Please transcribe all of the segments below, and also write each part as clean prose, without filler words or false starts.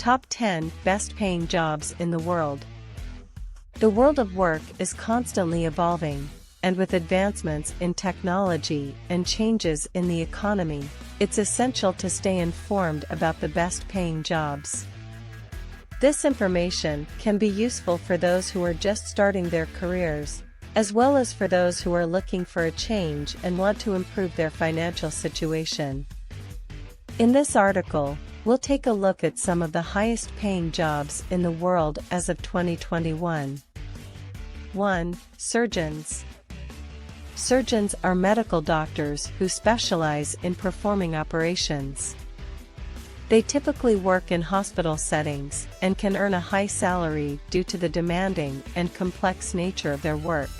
Top 10 Best Paying Jobs in the World. The world of work is constantly evolving, and with advancements in technology and changes in the economy, it's essential to stay informed about the best paying jobs. This information can be useful for those who are just starting their careers, as well as for those who are looking for a change and want to improve their financial situation. In this article, we'll take a look at some of the highest paying jobs in the world as of 2021. 1. Surgeons. Surgeons are medical doctors who specialize in performing operations. They typically work in hospital settings and can earn a high salary due to the demanding and complex nature of their work.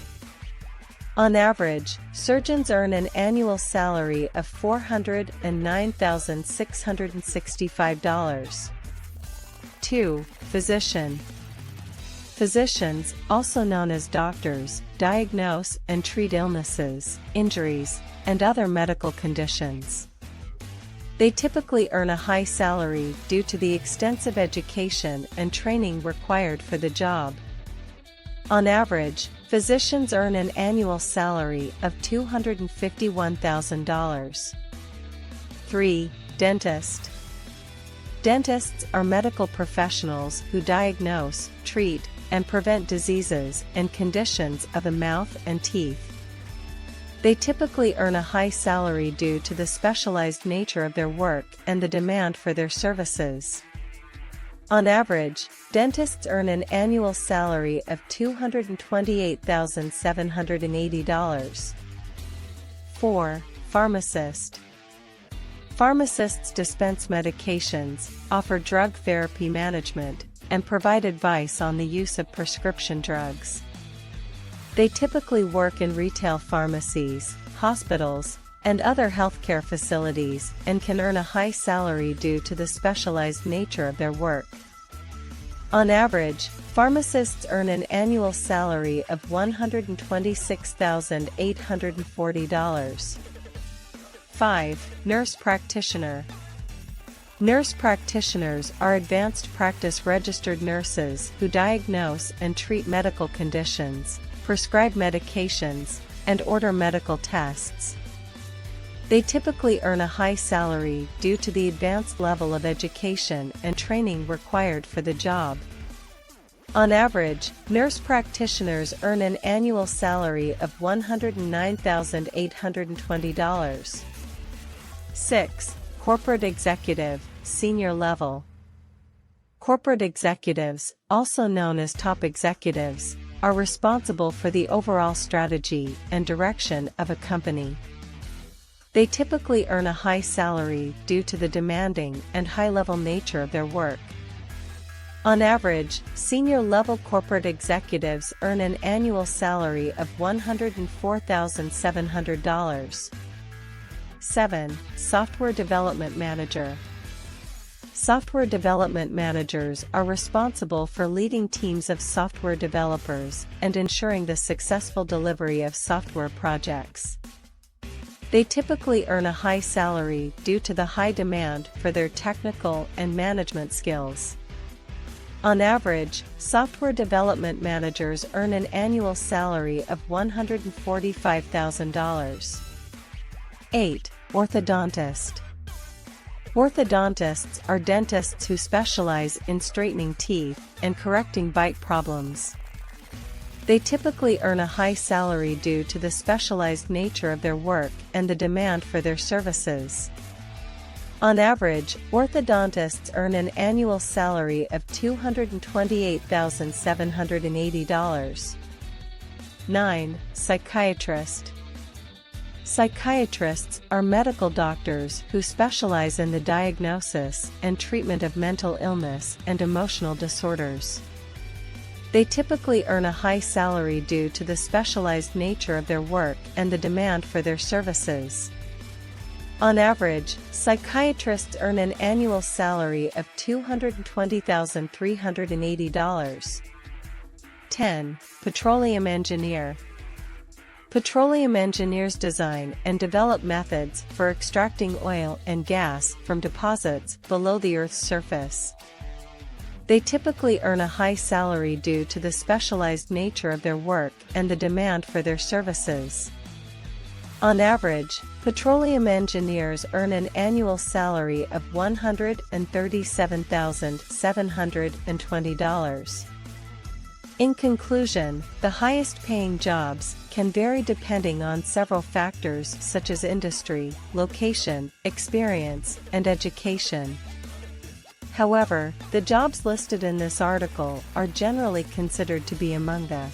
On average, surgeons earn an annual salary of $409,665. 2. Physician. Physicians, also known as doctors, diagnose and treat illnesses, injuries, and other medical conditions. They typically earn a high salary due to the extensive education and training required for the job. On average, physicians earn an annual salary of $251,000. 3. Dentist. Dentists are medical professionals who diagnose, treat, and prevent diseases and conditions of the mouth and teeth. They typically earn a high salary due to the specialized nature of their work and the demand for their services. On average, dentists earn an annual salary of $228,780. 4. Pharmacist. Pharmacists dispense medications, offer drug therapy management, and provide advice on the use of prescription drugs. They typically work in retail pharmacies, hospitals, and other healthcare facilities and can earn a high salary due to the specialized nature of their work. On average, pharmacists earn an annual salary of $126,840. 5. Nurse practitioner. Nurse practitioners are advanced practice registered nurses who diagnose and treat medical conditions, prescribe medications, and order medical tests. They typically earn a high salary due to the advanced level of education and training required for the job. On average, nurse practitioners earn an annual salary of $109,820. 6. Corporate executive, senior level. Corporate executives, also known as top executives, are responsible for the overall strategy and direction of a company. They typically earn a high salary due to the demanding and high-level nature of their work. On average, senior-level corporate executives earn an annual salary of $104,700. 7. Software development manager. Software development managers are responsible for leading teams of software developers and ensuring the successful delivery of software projects. They typically earn a high salary due to the high demand for their technical and management skills. On average, software development managers earn an annual salary of $145,000. 8. Orthodontist. Orthodontists are dentists who specialize in straightening teeth and correcting bite problems. They typically earn a high salary due to the specialized nature of their work and the demand for their services. On average, orthodontists earn an annual salary of $228,780. 9. Psychiatrist. Psychiatrists are medical doctors who specialize in the diagnosis and treatment of mental illness and emotional disorders. They typically earn a high salary due to the specialized nature of their work and the demand for their services. On average, psychiatrists earn an annual salary of $220,380. 10. Petroleum engineer. Petroleum engineers design and develop methods for extracting oil and gas from deposits below the Earth's surface. They typically earn a high salary due to the specialized nature of their work and the demand for their services. On average, petroleum engineers earn an annual salary of $137,720. In conclusion, the highest-paying jobs can vary depending on several factors such as industry, location, experience, and education. However, the jobs listed in this article are generally considered to be among the